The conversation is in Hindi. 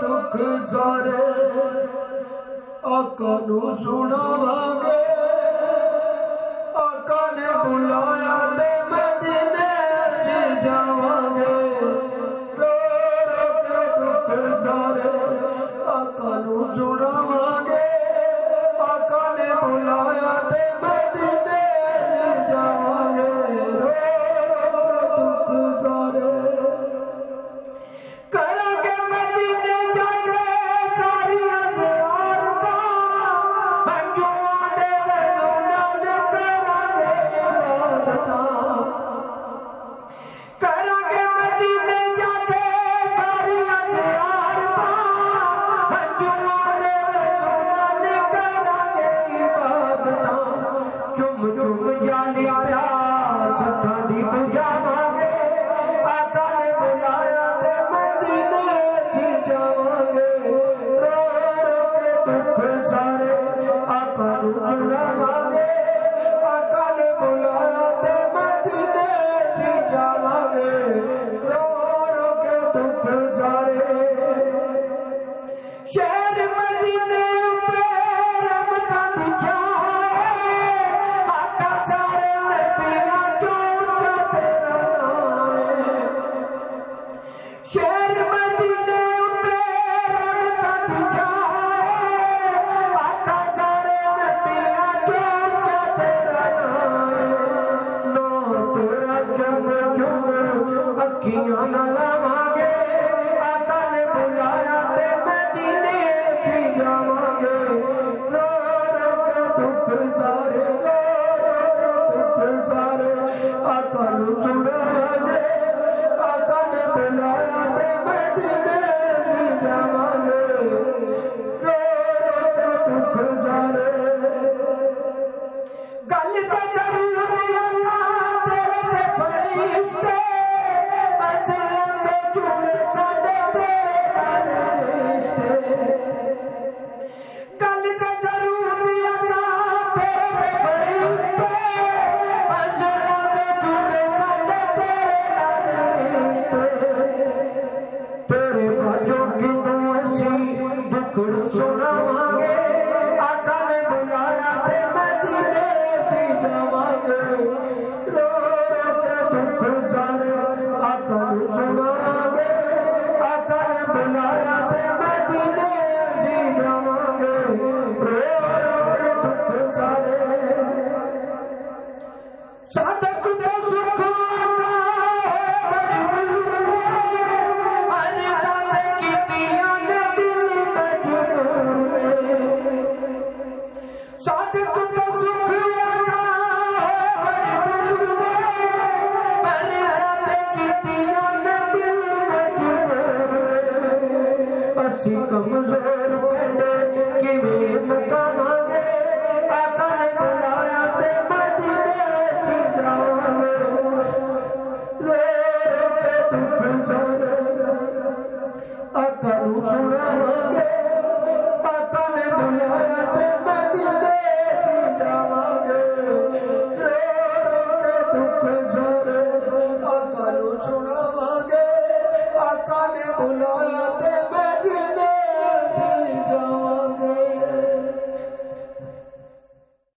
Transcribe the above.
दुख सारे आका नू सुनावांगे। आका ने बुलाया ते मदीने असीं जावांगे। रो रो के दुख सारे आका नू सुनावांगे। आका ने बुलाया ते मदीने असीं जावांगे। रो रो के दुख सारे करांगे मदीने जाके सारियां ज़ियारतां। हंजुआं दे वज़ू नाल करांगे इबादतां। करांगे मदीने जाके सारियां ज़ियारतां। हंजुआं दे वज़ू नाल करांगे इबादतां। चुम चुम जानी प्यास अखां दी बुझावांगे। आका ने बुलाया ते मदीने असीं जावांगे। रो रो के दुख सारे आका नू सुनावांगे। आका ने बुलाया ते मदीने असीं जावांगे। रो रो के दुख सारे शहर मदीने उते रहमतां दी छां। आका सारे नबियां चों ऊंचा तेरा नाम है। शहर मदीने उते रहमतां दी छां। आका सारे नबियां चों ऊंचा तेरा नाम है। नाम तेरा चम चम अखियां नाल लावांगे। आका ने बुलाया ते मदीने असीं जावांगे। रो रो के दुख सारे रो रो के दुख सारे आका नू सुनावांगे। आका ने बुलाया ते मदीने असीं जावांगे। रो रो के दुख सारे गल ते दरूद आका तेरे ते फरिश्ते। अज़लों तो जुड़े साडे तेरे नाल रिश्ते। गल ते दरूद आका तेरे ते फरिश्ते। अज़लों तो जुड़े साडे तेरे नाल रिश्ते। तेरे बाजों किनू असीं दुखड़ सुनावांगे। आका ने बुलाया ते मदीने असीं जावांगे। रो रो के दुख सारे आका नू सुनावांगे। आका ने बुलाया ते मदीने असीं जावांगे। रो रो के दुख सारे सादक तो सुख आका है बड़ी दूर में। अर्ज़ां ते कीतियां ने दिल मजबूर में। सादक तो सुख आका है बड़ी दूर में। अर्ज़ां ते कीतियां ने दिल मजबूर में। असीं कमज़ोर